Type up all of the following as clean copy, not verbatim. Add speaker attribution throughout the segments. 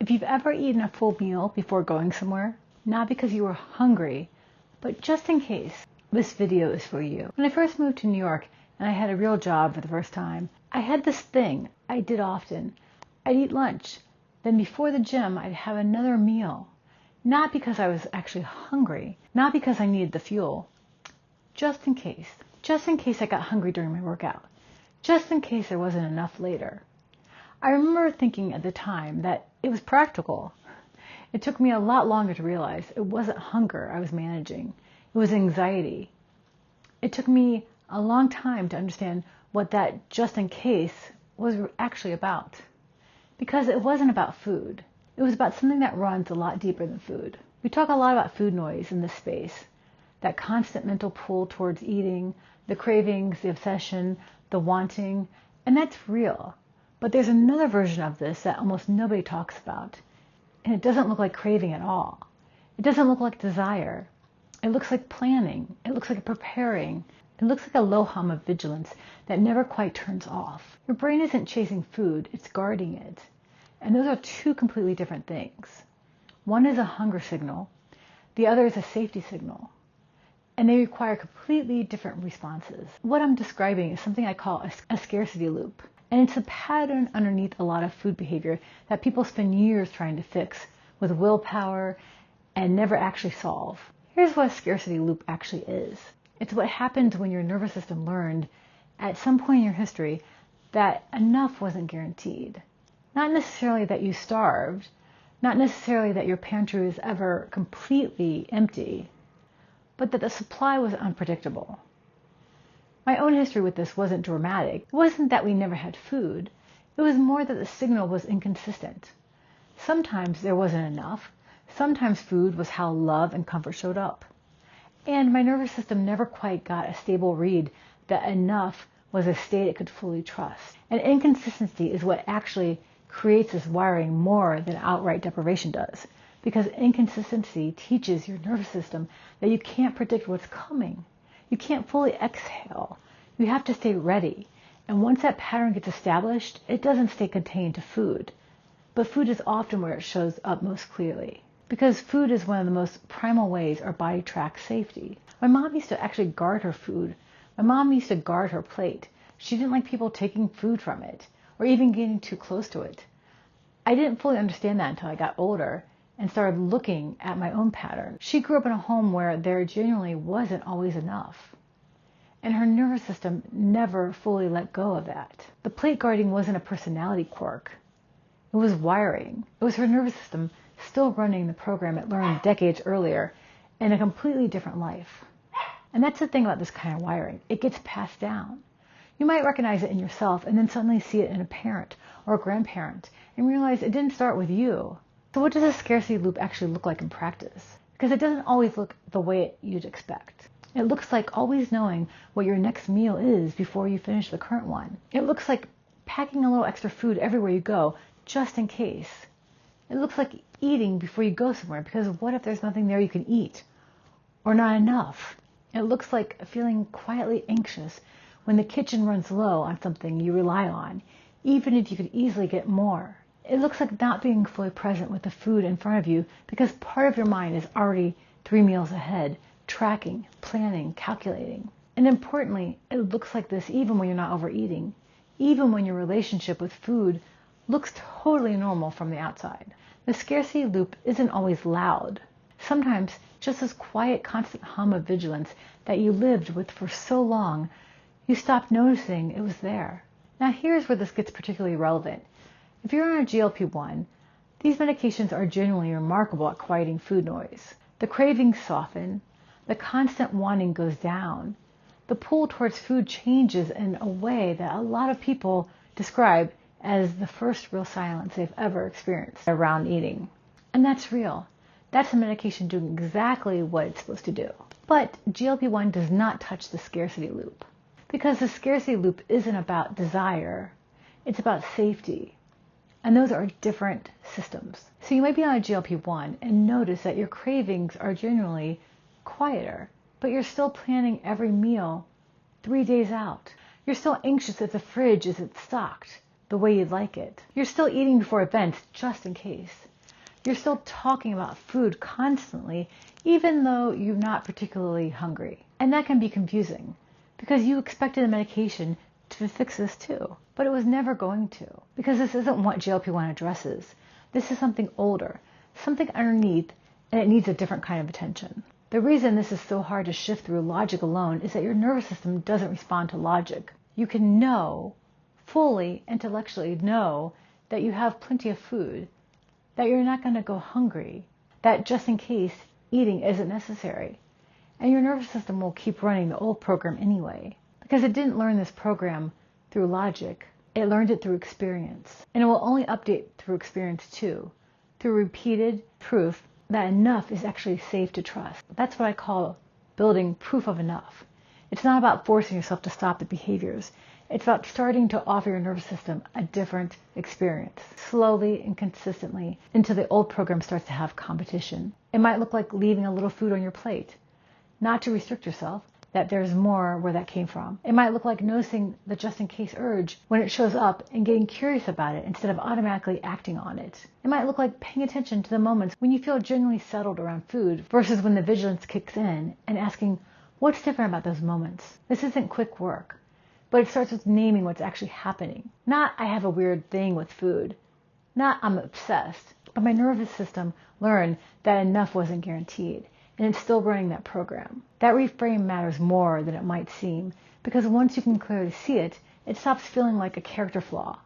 Speaker 1: If you've ever eaten a full meal before going somewhere, not because you were hungry, but just in case, this video is for you. When I first moved to New York and I had a real job for the first time, I had this thing I did often. I'd eat lunch, then before the gym I'd have another meal. Not because I was actually hungry, not because I needed the fuel, just in case. Just in case I got hungry during my workout. Just in case there wasn't enough later. I remember thinking at the time that it was practical. It took me a lot longer to realize it wasn't hunger I was managing. It was anxiety. It took me a long time to understand what that just in case was actually about. Because it wasn't about food. It was about something that runs a lot deeper than food. We talk a lot about food noise in this space. That constant mental pull towards eating, the cravings, the obsession, the wanting, and that's real. But there's another version of this that almost nobody talks about. And it doesn't look like craving at all. It doesn't look like desire. It looks like planning. It looks like preparing. It looks like a low hum of vigilance that never quite turns off. Your brain isn't chasing food, it's guarding it. And those are two completely different things. One is a hunger signal. The other is a safety signal. And they require completely different responses. What I'm describing is something I call a scarcity loop. And it's a pattern underneath a lot of food behavior that people spend years trying to fix with willpower and never actually solve. Here's what a scarcity loop actually is. It's what happens when your nervous system learned at some point in your history that enough wasn't guaranteed. Not necessarily that you starved, not necessarily that your pantry was ever completely empty, but that the supply was unpredictable. My own history with this wasn't dramatic. It wasn't that we never had food. It was more that the signal was inconsistent. Sometimes there wasn't enough. Sometimes food was how love and comfort showed up. And my nervous system never quite got a stable read that enough was a state it could fully trust. And inconsistency is what actually creates this wiring more than outright deprivation does. Because inconsistency teaches your nervous system that you can't predict what's coming. You can't fully exhale. You have to stay ready. And once that pattern gets established, it doesn't stay contained to food. But food is often where it shows up most clearly. Because food is one of the most primal ways our body tracks safety. My mom used to actually guard her food. My mom used to guard her plate. She didn't like people taking food from it, or even getting too close to it. I didn't fully understand that until I got older and started looking at my own pattern. She grew up in a home where there genuinely wasn't always enough. And her nervous system never fully let go of that. The plate guarding wasn't a personality quirk. It was wiring. It was her nervous system still running the program it learned decades earlier in a completely different life. And that's the thing about this kind of wiring. It gets passed down. You might recognize it in yourself and then suddenly see it in a parent or a grandparent and realize it didn't start with you. So what does a scarcity loop actually look like in practice? Because it doesn't always look the way you'd expect. It looks like always knowing what your next meal is before you finish the current one. It looks like packing a little extra food everywhere you go, just in case. It looks like eating before you go somewhere, because what if there's nothing there you can eat? Or not enough? It looks like feeling quietly anxious when the kitchen runs low on something you rely on, even if you could easily get more. It looks like not being fully present with the food in front of you because part of your mind is already 3 meals ahead, tracking, planning, calculating. And importantly, it looks like this even when you're not overeating, even when your relationship with food looks totally normal from the outside. The scarcity loop isn't always loud. Sometimes just this quiet, constant hum of vigilance that you lived with for so long, you stopped noticing it was there. Now here's where this gets particularly relevant. If you're on a GLP-1, these medications are genuinely remarkable at quieting food noise. The cravings soften, the constant wanting goes down, the pull towards food changes in a way that a lot of people describe as the first real silence they've ever experienced around eating. And that's real. That's a medication doing exactly what it's supposed to do. But GLP-1 does not touch the scarcity loop. Because the scarcity loop isn't about desire, it's about safety. And those are different systems. So you might be on a GLP-1 and notice that your cravings are generally quieter, but you're still planning every meal 3 days out. You're still anxious if the fridge isn't stocked the way you'd like it. You're still eating before events just in case. You're still talking about food constantly, even though you're not particularly hungry. And that can be confusing, because you expected the medication to fix this too. But it was never going to, because this isn't what GLP-1 addresses. This is something older, something underneath, and it needs a different kind of attention. The reason this is so hard to shift through logic alone is that your nervous system doesn't respond to logic. You can know, fully, intellectually know, that you have plenty of food, that you're not going to go hungry, that just in case eating isn't necessary. And your nervous system will keep running the old program anyway, because it didn't learn this program through logic. It learned it through experience. And it will only update through experience too, through repeated proof that enough is actually safe to trust. That's what I call building proof of enough. It's not about forcing yourself to stop the behaviors. It's about starting to offer your nervous system a different experience, slowly and consistently, until the old program starts to have competition. It might look like leaving a little food on your plate, not to restrict yourself, that there's more where that came from. It might look like noticing the just-in-case urge when it shows up and getting curious about it instead of automatically acting on it. It might look like paying attention to the moments when you feel genuinely settled around food versus when the vigilance kicks in, and asking, what's different about those moments? This isn't quick work, but it starts with naming what's actually happening. Not, I have a weird thing with food. Not, I'm obsessed. But my nervous system learned that enough wasn't guaranteed, and it's still running that program. That reframe matters more than it might seem, because once you can clearly see it, it stops feeling like a character flaw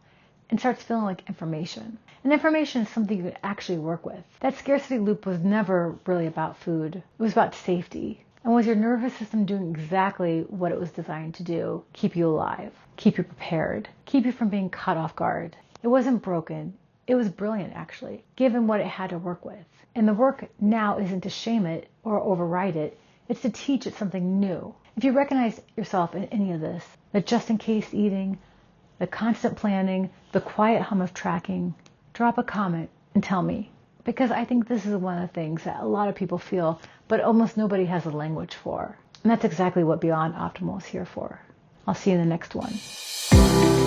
Speaker 1: and starts feeling like information. And information is something you can actually work with. That scarcity loop was never really about food. It was about safety. And was your nervous system doing exactly what it was designed to do? Keep you alive, keep you prepared, keep you from being caught off guard. It wasn't broken. It was brilliant, actually, given what it had to work with. And the work now isn't to shame it or override it. It's to teach it something new. If you recognize yourself in any of this, the just-in-case eating, the constant planning, the quiet hum of tracking, drop a comment and tell me. Because I think this is one of the things that a lot of people feel, but almost nobody has a language for. And that's exactly what Beyond Optimal is here for. I'll see you in the next one.